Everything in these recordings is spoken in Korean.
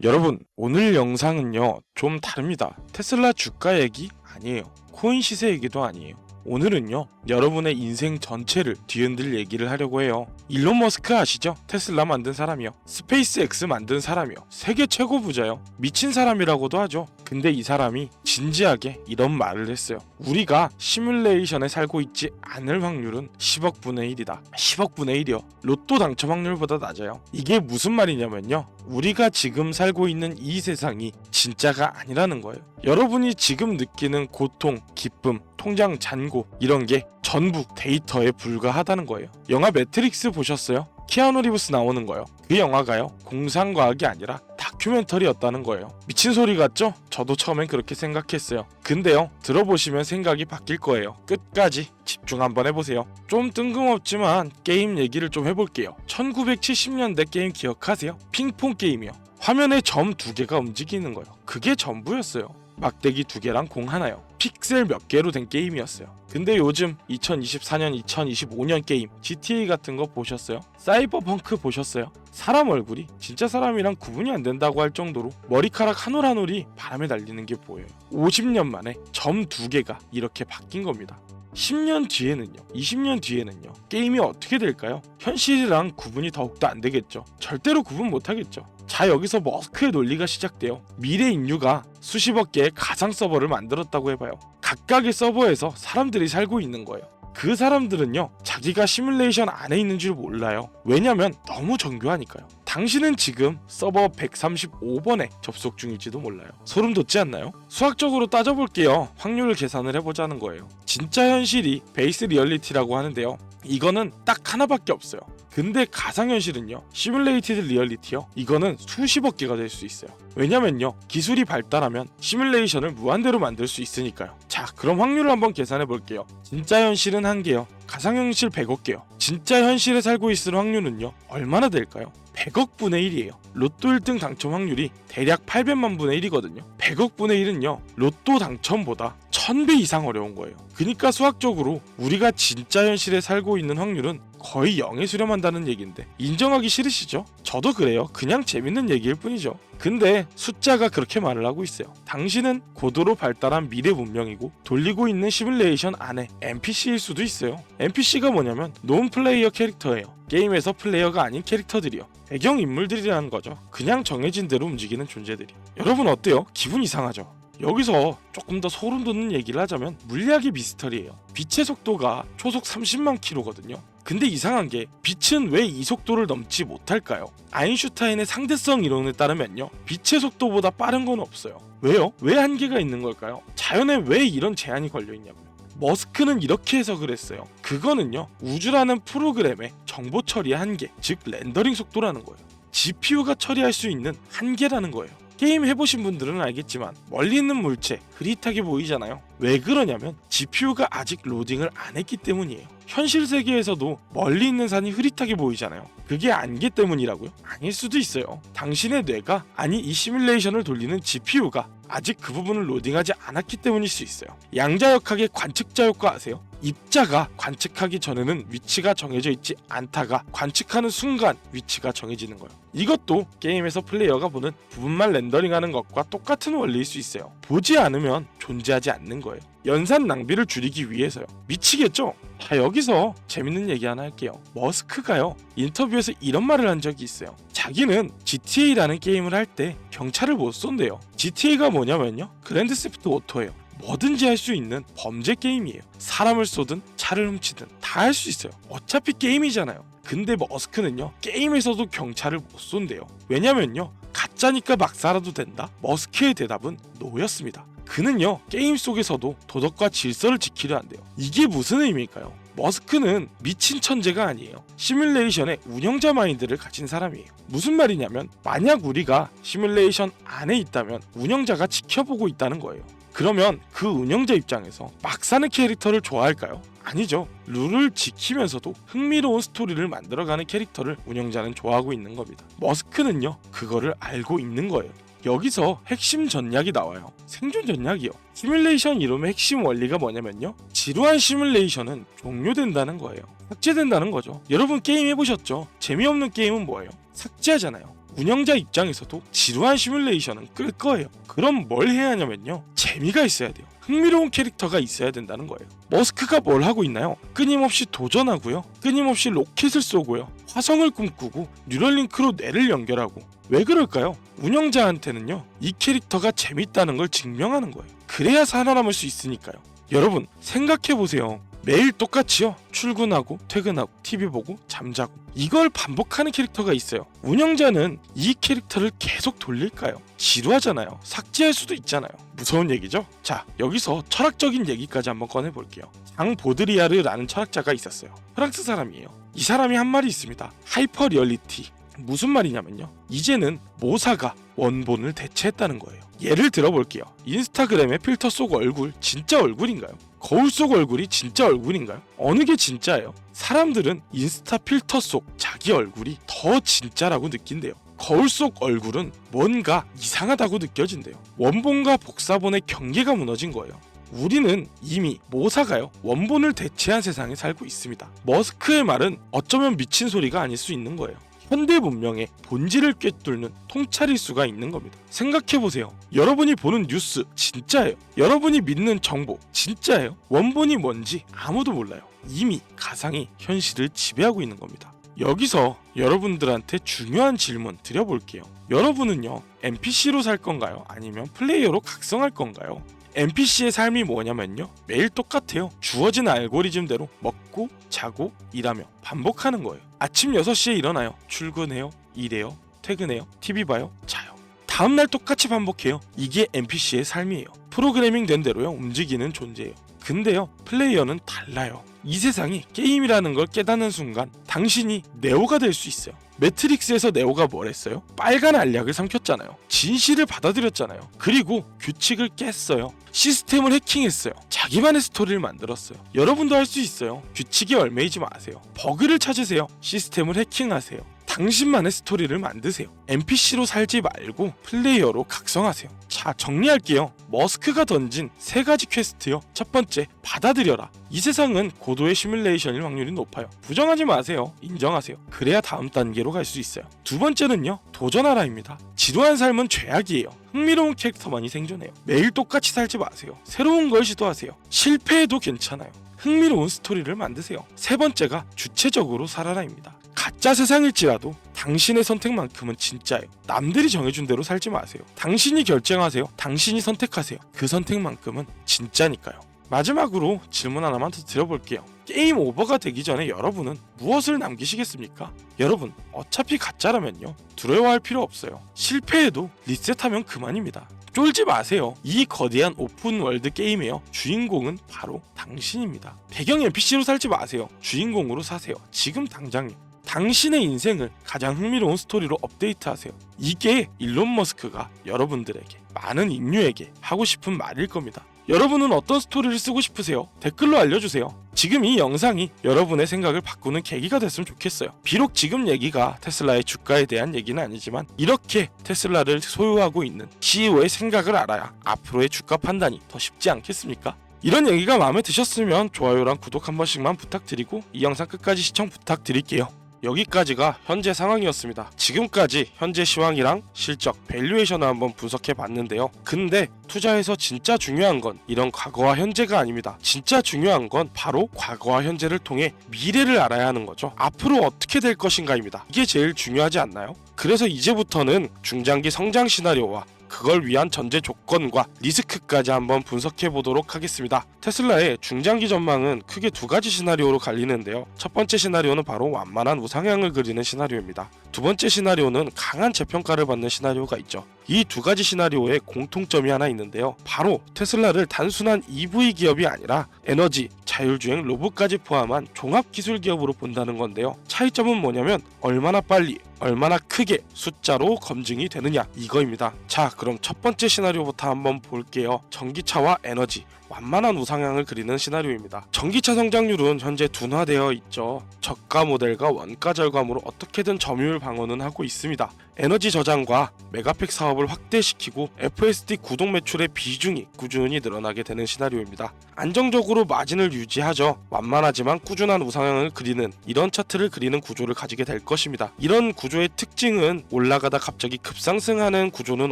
여러분, 오늘 영상은요 좀 다릅니다. 테슬라 주가 얘기 아니에요. 코인 시세 얘기도 아니에요. 오늘은요 여러분의 인생 전체를 뒤흔들 얘기를 하려고 해요. 일론 머스크 아시죠? 테슬라 만든 사람이요. 스페이스X 만든 사람이요. 세계 최고 부자요. 미친 사람이라고도 하죠. 근데 이 사람이 진지하게 이런 말을 했어요. 우리가 시뮬레이션에 살고 있지 않을 확률은 10억 분의 1이다. 10억 분의 1이요. 로또 당첨 확률보다 낮아요. 이게 무슨 말이냐면요. 우리가 지금 살고 있는 이 세상이 진짜가 아니라는 거예요. 여러분이 지금 느끼는 고통, 기쁨, 통장 잔고 이런 게 전부 데이터에 불과하다는 거예요. 영화 매트릭스 보셨어요? 키아누 리브스 나오는 거요. 그 영화가요 공상과학이 아니라 다큐멘터리였다는 거예요. 미친 소리 같죠? 저도 처음엔 그렇게 생각했어요. 근데요 들어보시면 생각이 바뀔 거예요. 끝까지 집중 한번 해보세요. 좀 뜬금없지만 게임 얘기를 좀 해볼게요. 1970년대 게임 기억하세요? 핑퐁 게임이요. 화면에 점 2개가 움직이는 거예요. 그게 전부였어요. 막대기 2개랑 공 하나요. 픽셀 몇 개로 된 게임이었어요. 근데 요즘 2024년, 2025년 게임 GTA 같은 거 보셨어요? 사이버펑크 보셨어요? 사람 얼굴이 진짜 사람이랑 구분이 안 된다고 할 정도로 머리카락 한 올 한 올이 바람에 날리는 게 보여요. 50년 만에 점 2개가 이렇게 바뀐 겁니다. 10년 뒤에는요, 20년 뒤에는요, 게임이 어떻게 될까요? 현실이랑 구분이 더욱더 안 되겠죠. 절대로 구분 못 하겠죠. 자, 여기서 머스크의 논리가 시작돼요. 미래 인류가 수십억 개의 가상 서버를 만들었다고 해봐요. 각각의 서버에서 사람들이 살고 있는 거예요. 그 사람들은요, 자기가 시뮬레이션 안에 있는 줄 몰라요. 왜냐면 너무 정교하니까요. 당신은 지금 서버 135번에 접속 중일지도 몰라요. 소름 돋지 않나요? 수학적으로 따져볼게요. 확률 계산을 해보자는 거예요. 진짜 현실이 베이스 리얼리티라고 하는데요. 이거는 딱 하나밖에 없어요. 근데 가상현실은요, 시뮬레이티드 리얼리티요, 이거는 수십억 개가 될 수 있어요. 왜냐면요, 기술이 발달하면 시뮬레이션을 무한대로 만들 수 있으니까요. 자, 그럼 확률을 한번 계산해 볼게요. 진짜 현실은 1개요, 가상현실 100억 개요. 진짜 현실에 살고 있을 확률은요, 얼마나 될까요? 100억 분의 1이에요. 로또 1등 당첨 확률이 대략 800만 분의 1이거든요. 100억 분의 1은요, 로또 당첨보다 1000배 이상 어려운 거예요. 그러니까 수학적으로 우리가 진짜 현실에 살고 있는 확률은 거의 0에 수렴한다는 얘기인데 인정하기 싫으시죠? 저도 그래요. 그냥 재밌는 얘기일 뿐이죠. 근데 숫자가 그렇게 말을 하고 있어요. 당신은 고도로 발달한 미래 문명이고 돌리고 있는 시뮬레이션 안에 NPC일 수도 있어요. NPC가 뭐냐면 논 플레이어 캐릭터예요. 게임에서 플레이어가 아닌 캐릭터들이요. 배경 인물들이라는 거죠. 그냥 정해진 대로 움직이는 존재들이. 여러분 어때요? 기분 이상하죠? 여기서 조금 더 소름 돋는 얘기를 하자면 물리학의 미스터리예요. 빛의 속도가 초속 30만 킬로거든요. 근데 이상한 게 빛은 왜 이 속도를 넘지 못할까요? 아인슈타인의 상대성 이론에 따르면요, 빛의 속도보다 빠른 건 없어요. 왜요? 왜 한계가 있는 걸까요? 자연에 왜 이런 제한이 걸려 있냐고요. 머스크는 이렇게 해석을 했어요. 그거는요, 우주라는 프로그램의 정보 처리의 한계, 즉 렌더링 속도라는 거예요. GPU가 처리할 수 있는 한계라는 거예요. 게임 해보신 분들은 알겠지만 멀리 있는 물체 흐릿하게 보이잖아요. 왜 그러냐면 GPU가 아직 로딩을 안 했기 때문이에요. 현실 세계에서도 멀리 있는 산이 흐릿하게 보이잖아요. 그게 안개 때문이라고요? 아닐 수도 있어요. 당신의 뇌가, 아니 이 시뮬레이션을 돌리는 GPU가 아직 그 부분을 로딩하지 않았기 때문일 수 있어요. 양자역학의 관측자 효과 아세요? 입자가 관측하기 전에는 위치가 정해져 있지 않다가 관측하는 순간 위치가 정해지는 거예요. 이것도 게임에서 플레이어가 보는 부분만 렌더링하는 것과 똑같은 원리일 수 있어요. 보지 않으면 존재하지 않는 거예요. 연산 낭비를 줄이기 위해서요. 미치겠죠? 자, 여기서 재밌는 얘기 하나 할게요. 머스크가요, 인터뷰에서 이런 말을 한 적이 있어요. 자기는 GTA라는 게임을 할 때 경찰을 못 쏜대요. GTA가 뭐냐면요, 그랜드 세프트 오토예요. 뭐든지 할 수 있는 범죄 게임이에요. 사람을 쏘든 차를 훔치든 다 할 수 있어요. 어차피 게임이잖아요. 근데 머스크는요, 게임에서도 경찰을 못 쏜대요. 왜냐면요, 가짜니까 막 살아도 된다? 머스크의 대답은 노였습니다. 그는요, 게임 속에서도 도덕과 질서를 지키려 한대요. 이게 무슨 의미일까요? 머스크는 미친 천재가 아니에요. 시뮬레이션의 운영자 마인드를 가진 사람이에요. 무슨 말이냐면, 만약 우리가 시뮬레이션 안에 있다면 운영자가 지켜보고 있다는 거예요. 그러면 그 운영자 입장에서 막 사는 캐릭터를 좋아할까요? 아니죠. 룰을 지키면서도 흥미로운 스토리를 만들어가는 캐릭터를 운영자는 좋아하고 있는 겁니다. 머스크는요, 그거를 알고 있는 거예요. 여기서 핵심 전략이 나와요. 생존 전략이요. 시뮬레이션 이름의 핵심 원리가 뭐냐면요, 지루한 시뮬레이션은 종료된다는 거예요. 삭제된다는 거죠. 여러분 게임 해보셨죠? 재미없는 게임은 뭐예요? 삭제하잖아요. 운영자 입장에서도 지루한 시뮬레이션은 끌 거예요. 그럼 뭘 해야 하냐면요, 재미가 있어야 돼요. 흥미로운 캐릭터가 있어야 된다는 거예요. 머스크가 뭘 하고 있나요? 끊임없이 도전하고요, 끊임없이 로켓을 쏘고요, 화성을 꿈꾸고 뉴럴링크로 뇌를 연결하고. 왜 그럴까요? 운영자한테는요, 이 캐릭터가 재밌다는 걸 증명하는 거예요. 그래야 살아남을 수 있으니까요. 여러분 생각해보세요. 매일 똑같이요, 출근하고 퇴근하고 TV 보고 잠자고, 이걸 반복하는 캐릭터가 있어요. 운영자는 이 캐릭터를 계속 돌릴까요? 지루하잖아요. 삭제할 수도 있잖아요. 무서운 얘기죠? 자, 여기서 철학적인 얘기까지 한번 꺼내볼게요. 장 보드리아르라는 철학자가 있었어요. 프랑스 사람이에요. 이 사람이 한 말이 있습니다. 하이퍼 리얼리티. 무슨 말이냐면요, 이제는 모사가 원본을 대체했다는 거예요. 예를 들어볼게요. 인스타그램의 필터 속 얼굴 진짜 얼굴인가요? 거울 속 얼굴이 진짜 얼굴인가요? 어느 게 진짜예요? 사람들은 인스타 필터 속 자기 얼굴이 더 진짜라고 느낀대요. 거울 속 얼굴은 뭔가 이상하다고 느껴진대요. 원본과 복사본의 경계가 무너진 거예요. 우리는 이미 모사가요, 원본을 대체한 세상에 살고 있습니다. 머스크의 말은 어쩌면 미친 소리가 아닐 수 있는 거예요. 현대 문명의 본질을 꿰뚫는 통찰일 수가 있는 겁니다. 생각해보세요. 여러분이 보는 뉴스 진짜예요. 여러분이 믿는 정보 진짜예요. 원본이 뭔지 아무도 몰라요. 이미 가상이 현실을 지배하고 있는 겁니다. 여기서 여러분들한테 중요한 질문 드려볼게요. 여러분은요, NPC로 살 건가요? 아니면 플레이어로 각성할 건가요? NPC의 삶이 뭐냐면요, 매일 똑같아요. 주어진 알고리즘대로 먹고 자고 일하며 반복하는 거예요. 아침 6시에 일어나요. 출근해요. 일해요. 퇴근해요. TV 봐요. 자요. 다음날 똑같이 반복해요. 이게 NPC의 삶이에요. 프로그래밍 된 대로요, 움직이는 존재예요. 근데요, 플레이어는 달라요. 이 세상이 게임이라는 걸 깨닫는 순간 당신이 네오가 될 수 있어요. 매트릭스에서 네오가 뭘 했어요? 빨간 알약을 삼켰잖아요. 진실을 받아들였잖아요. 그리고 규칙을 깼어요. 시스템을 해킹했어요. 자기만의 스토리를 만들었어요. 여러분도 할 수 있어요. 규칙에 얽매이지 마세요. 버그를 찾으세요. 시스템을 해킹하세요. 당신만의 스토리를 만드세요. NPC로 살지 말고 플레이어로 각성하세요. 자, 정리할게요. 머스크가 던진 3가지 퀘스트요. 첫 번째, 받아들여라. 이 세상은 고도의 시뮬레이션일 확률이 높아요. 부정하지 마세요. 인정하세요. 그래야 다음 단계로 갈 수 있어요. 두 번째는요, 도전하라입니다. 지루한 삶은 죄악이에요. 흥미로운 캐릭터만이 생존해요. 매일 똑같이 살지 마세요. 새로운 걸 시도하세요. 실패해도 괜찮아요. 흥미로운 스토리를 만드세요. 세 번째가 주체적으로 살아라입니다. 가짜 세상일지라도 당신의 선택만큼은 진짜예요. 남들이 정해준 대로 살지 마세요. 당신이 결정하세요. 당신이 선택하세요. 그 선택만큼은 진짜니까요. 마지막으로 질문 하나만 더 드려볼게요. 게임 오버가 되기 전에 여러분은 무엇을 남기시겠습니까? 여러분, 어차피 가짜라면요, 두려워할 필요 없어요. 실패해도 리셋하면 그만입니다. 쫄지 마세요. 이 거대한 오픈월드 게임에요, 주인공은 바로 당신입니다. 배경 NPC로 살지 마세요. 주인공으로 사세요. 지금 당장요. 당신의 인생을 가장 흥미로운 스토리로 업데이트하세요. 이게 일론 머스크가 여러분들에게, 많은 인류에게 하고 싶은 말일 겁니다. 여러분은 어떤 스토리를 쓰고 싶으세요? 댓글로 알려주세요. 지금 이 영상이 여러분의 생각을 바꾸는 계기가 됐으면 좋겠어요. 비록 지금 얘기가 테슬라의 주가에 대한 얘기는 아니지만, 이렇게 테슬라를 소유하고 있는 CEO의 생각을 알아야 앞으로의 주가 판단이 더 쉽지 않겠습니까? 이런 얘기가 마음에 드셨으면 좋아요랑 구독 한 번씩만 부탁드리고 이 영상 끝까지 시청 부탁드릴게요. 여기까지가 현재 상황이었습니다. 지금까지 현재 시황이랑 실적, 밸류에이션을 한번 분석해 봤는데요. 근데 투자에서 진짜 중요한 건 이런 과거와 현재가 아닙니다. 진짜 중요한 건 바로 과거와 현재를 통해 미래를 알아야 하는 거죠. 앞으로 어떻게 될 것인가입니다. 이게 제일 중요하지 않나요? 그래서 이제부터는 중장기 성장 시나리오와 그걸 위한 전제 조건과 리스크까지 한번 분석해 보도록 하겠습니다. 테슬라의 중장기 전망은 크게 2가지 시나리오로 갈리는데요. 첫 번째 시나리오는 바로 완만한 우상향을 그리는 시나리오입니다. 두 번째 시나리오는 강한 재평가를 받는 시나리오가 있죠. 이 2가지 시나리오에 공통점이 하나 있는데요. 바로 테슬라를 단순한 EV 기업이 아니라 에너지, 자율주행, 로봇까지 포함한 종합기술 기업으로 본다는 건데요. 차이점은 뭐냐면 얼마나 빨리, 얼마나 크게 숫자로 검증이 되느냐, 이거입니다. 자, 그럼 첫 번째 시나리오부터 한번 볼게요. 전기차와 에너지, 완만한 우상향을 그리는 시나리오입니다. 전기차 성장률은 현재 둔화되어 있죠. 저가 모델과 원가 절감으로 어떻게든 점유율 방어는 하고 있습니다. 에너지 저장과 메가팩 사업을 확대시키고 FSD 구독 매출의 비중이 꾸준히 늘어나게 되는 시나리오입니다. 안정적으로 마진을 유지하죠. 완만하지만 꾸준한 우상향을 그리는 이런 차트를 그리는 구조를 가지게 될 것입니다. 이런 구조의 특징은 올라가다 갑자기 급상승하는 구조는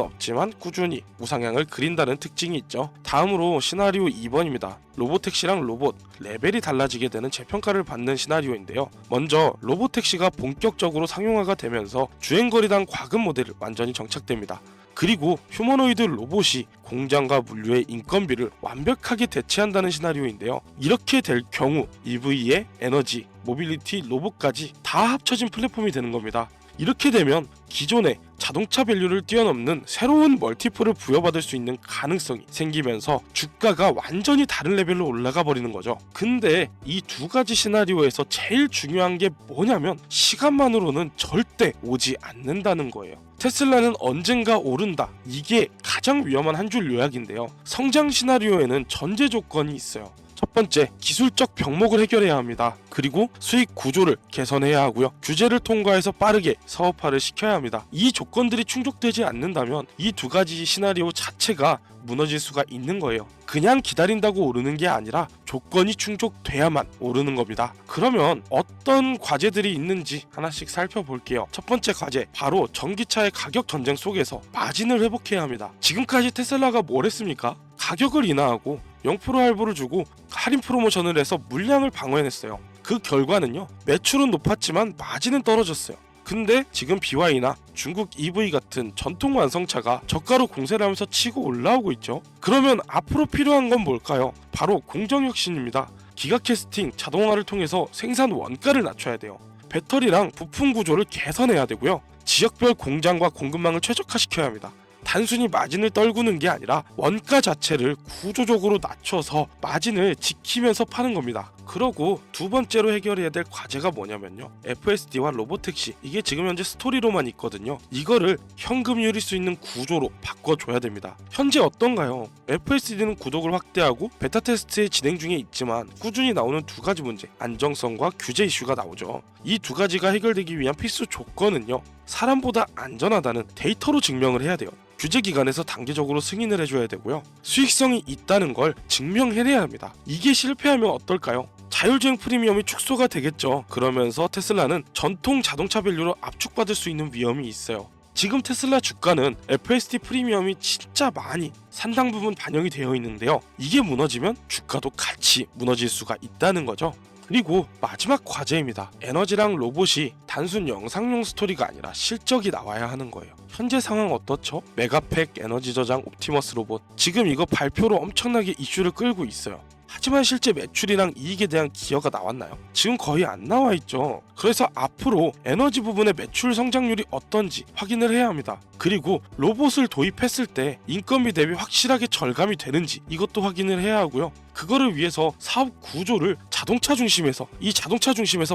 없지만 꾸준히 우상향을 그린다는 특징이 있죠. 다음으로 시나리오 2번입니다. 로보택시랑 로봇, 레벨이 달라지게 되는 재평가를 받는 시나리오인데요. 먼저 로보택시가 본격적으로 상용화가 되면서 주행거리당 과금 모델을 완전히 정착됩니다. 그리고 휴머노이드 로봇이 공장과 물류의 인건비를 완벽하게 대체한다는 시나리오인데요. 이렇게 될 경우 EV의 에너지, 모빌리티, 로봇까지 다 합쳐진 플랫폼이 되는 겁니다. 이렇게 되면 기존의 자동차 밸류를 뛰어넘는 새로운 멀티플을 부여받을 수 있는 가능성이 생기면서 주가가 완전히 다른 레벨로 올라가 버리는 거죠. 근데 이 두 가지 시나리오에서 제일 중요한 게 뭐냐면 시간만으로는 절대 오지 않는다는 거예요. 테슬라는 언젠가 오른다. 이게 가장 위험한 한 줄 요약인데요. 성장 시나리오에는 전제 조건이 있어요. 첫 번째, 기술적 병목을 해결해야 합니다. 그리고 수익 구조를 개선해야 하고요. 규제를 통과해서 빠르게 사업화를 시켜야 합니다. 이 조건들이 충족되지 않는다면 이 두 가지 시나리오 자체가 무너질 수가 있는 거예요. 그냥 기다린다고 오르는 게 아니라 조건이 충족돼야만 오르는 겁니다. 그러면 어떤 과제들이 있는지 하나씩 살펴볼게요. 첫 번째 과제, 바로 전기차의 가격 전쟁 속에서 마진을 회복해야 합니다. 지금까지 테슬라가 뭘 했습니까? 가격을 인하하고 0% 할부를 주고 할인 프로모션을 해서 물량을 방어해냈어요. 그 결과는요, 매출은 높았지만 마진은 떨어졌어요. 근데 지금 BY나 중국 EV 같은 전통 완성차가 저가로 공세를 하면서 치고 올라오고 있죠. 그러면 앞으로 필요한 건 뭘까요? 바로 공정혁신입니다. 기가캐스팅, 자동화를 통해서 생산 원가를 낮춰야 돼요. 배터리랑 부품 구조를 개선해야 되고요. 지역별 공장과 공급망을 최적화시켜야 합니다. 단순히 마진을 떨구는 게 아니라 원가 자체를 구조적으로 낮춰서 마진을 지키면서 파는 겁니다. 그러고 두 번째로 해결해야 될 과제가 뭐냐면요, FSD와 로보택시, 이게 지금 현재 스토리로만 있거든요. 이거를 현금률일 수 있는 구조로 바꿔줘야 됩니다. 현재 어떤가요? FSD는 구독을 확대하고 베타 테스트에 진행 중에 있지만 꾸준히 나오는 두 가지 문제, 안정성과 규제 이슈가 나오죠. 이 두 가지가 해결되기 위한 필수 조건은요, 사람보다 안전하다는 데이터로 증명을 해야 돼요. 규제 기관에서 단계적으로 승인을 해줘야 되고요. 수익성이 있다는 걸 증명해내야 합니다. 이게 실패하면 어떨까요? 자율주행 프리미엄이 축소가 되겠죠. 그러면서 테슬라는 전통 자동차 밸류로 압축받을 수 있는 위험이 있어요. 지금 테슬라 주가는 FSD 프리미엄이 진짜 많이 상당 부분 반영이 되어 있는데요. 이게 무너지면 주가도 같이 무너질 수가 있다는 거죠. 그리고 마지막 과제입니다. 에너지랑 로봇이 단순 영상용 스토리가 아니라 실적이 나와야 하는 거예요. 현재 상황 어떻죠? 메가팩 에너지 저장 옵티머스 로봇, 지금 이거 발표로 엄청나게 이슈를 끌고 있어요. 하지만 실제 매출이랑 이익에 대한 기여가 나왔나요? 지금 거의 안 나와 있죠. 그래서 앞으로 에너지 부분의 매출 성장률이 어떤지 확인을 해야 합니다. 그리고 로봇을 도입했을 때 인건비 대비 확실하게 절감이 되는지 이것도 확인을 해야 하고요. 그거를 위해서 사업 구조를 자동차 중심에서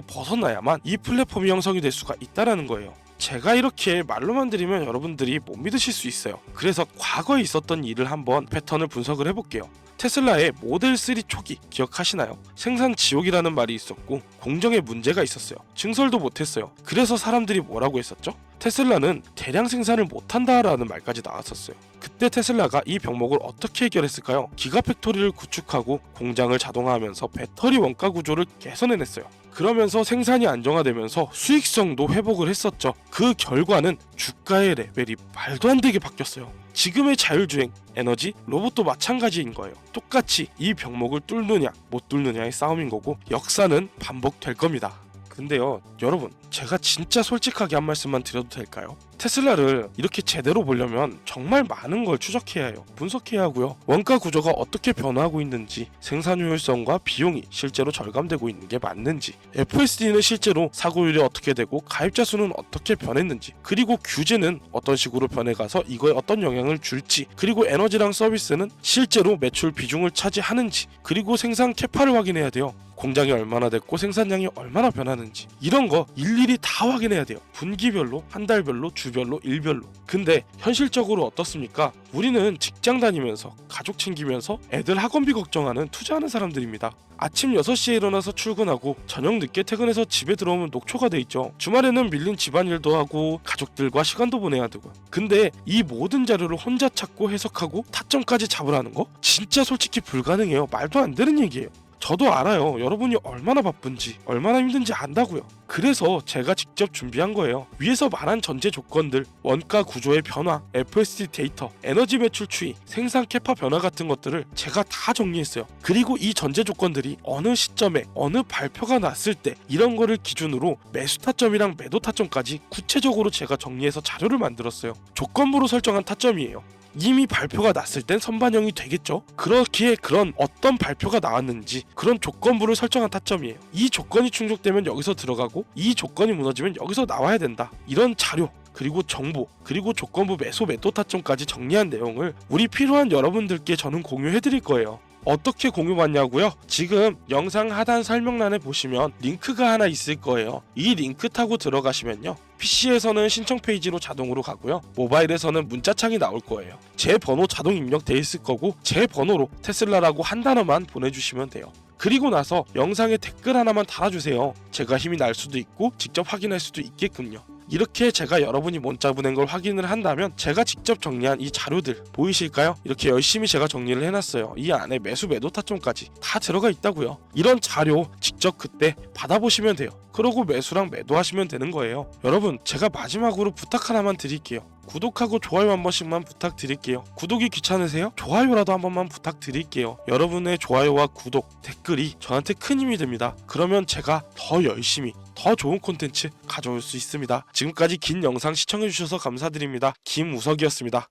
벗어나야만 이 플랫폼이 형성이 될 수가 있다는 거예요. 제가 이렇게 말로만 드리면 여러분들이 못 믿으실 수 있어요. 그래서 과거에 있었던 일을 한번 패턴을 분석을 해볼게요. 테슬라의 모델 3 초기 기억하시나요? 생산 지옥이라는 말이 있었고 공정에 문제가 있었어요. 증설도 못했어요. 그래서 사람들이 뭐라고 했었죠? 테슬라는 대량 생산을 못한다라는 말까지 나왔었어요. 그때 테슬라가 이 병목을 어떻게 해결했을까요? 기가팩토리를 구축하고 공장을 자동화하면서 배터리 원가 구조를 개선해냈어요. 그러면서 생산이 안정화되면서 수익성도 회복을 했었죠. 그 결과는 주가의 레벨이 말도 안 되게 바뀌었어요. 지금의 자율주행, 에너지, 로봇도 마찬가지인 거예요. 똑같이 이 병목을 뚫느냐 못 뚫느냐의 싸움인 거고 역사는 반복될 겁니다. 근데요, 여러분, 제가 진짜 솔직하게 한 말씀만 드려도 될까요? 테슬라를 이렇게 제대로 보려면 정말 많은 걸 추적해야 해요. 분석해야 하고요. 원가 구조가 어떻게 변화하고 있는지, 생산 효율성과 비용이 실제로 절감되고 있는 게 맞는지, FSD는 실제로 사고율이 어떻게 되고 가입자 수는 어떻게 변했는지, 그리고 규제는 어떤 식으로 변해가서 이거에 어떤 영향을 줄지, 그리고 에너지랑 서비스는 실제로 매출 비중을 차지하는지, 그리고 생산 캐파를 확인해야 돼요. 공장이 얼마나 됐고 생산량이 얼마나 변하는지, 이런 거 일일이 다 확인해야 돼요. 분기별로, 한 달별로, 주 주별로 일별로. 근데 현실적으로 어떻습니까? 우리는 직장 다니면서 가족 챙기면서 애들 학원비 걱정하는 투자하는 사람들입니다. 아침 6시에 일어나서 출근하고 저녁 늦게 퇴근해서 집에 들어오면 녹초가 돼 있죠. 주말에는 밀린 집안일도 하고 가족들과 시간도 보내야 되고. 근데 이 모든 자료를 혼자 찾고 해석하고 타점까지 잡으라는 거? 진짜 솔직히 불가능해요. 말도 안 되는 얘기예요. 저도 알아요. 여러분이 얼마나 바쁜지, 얼마나 힘든지 안다고요. 그래서 제가 직접 준비한 거예요. 위에서 말한 전제 조건들, 원가 구조의 변화, FSD 데이터, 에너지 매출 추이, 생산 캐파 변화 같은 것들을 제가 다 정리했어요. 그리고 이 전제 조건들이 어느 시점에 어느 발표가 났을 때 이런 거를 기준으로 매수 타점이랑 매도 타점까지 구체적으로 제가 정리해서 자료를 만들었어요. 조건부로 설정한 타점이에요. 이미 발표가 났을 땐 선반영이 되겠죠. 그렇기에 그런 어떤 발표가 나왔는지 그런 조건부를 설정한 타점이에요. 이 조건이 충족되면 여기서 들어가고 이 조건이 무너지면 여기서 나와야 된다. 이런 자료 그리고 정보 그리고 조건부 매수 매도 타점까지 정리한 내용을 우리 필요한 여러분들께 저는 공유해 드릴 거예요. 어떻게 공유받냐고요? 지금 영상 하단 설명란에 보시면 링크가 하나 있을 거예요. 이 링크 타고 들어가시면요, PC에서는 신청 페이지로 자동으로 가고요, 모바일에서는 문자창이 나올 거예요. 제 번호 자동 입력돼 있을 거고 제 번호로 테슬라라고 한 단어만 보내주시면 돼요. 그리고 나서 영상에 댓글 하나만 달아주세요. 제가 힘이 날 수도 있고 직접 확인할 수도 있게끔요. 이렇게 제가 여러분이 문자 보낸 걸 확인을 한다면 제가 직접 정리한 이 자료들 보이실까요? 이렇게 열심히 제가 정리를 해놨어요. 이 안에 매수 매도 타점까지 다 들어가 있다고요. 이런 자료 직접 그때 받아보시면 돼요. 그러고 매수랑 매도하시면 되는 거예요. 여러분, 제가 마지막으로 부탁 하나만 드릴게요. 구독하고 좋아요 한 번씩만 부탁드릴게요. 구독이 귀찮으세요? 좋아요라도 한 번만 부탁드릴게요. 여러분의 좋아요와 구독, 댓글이 저한테 큰 힘이 됩니다. 그러면 제가 더 열심히 더 좋은 콘텐츠 가져올 수 있습니다. 지금까지 긴 영상 시청해주셔서 감사드립니다. 김우석이었습니다.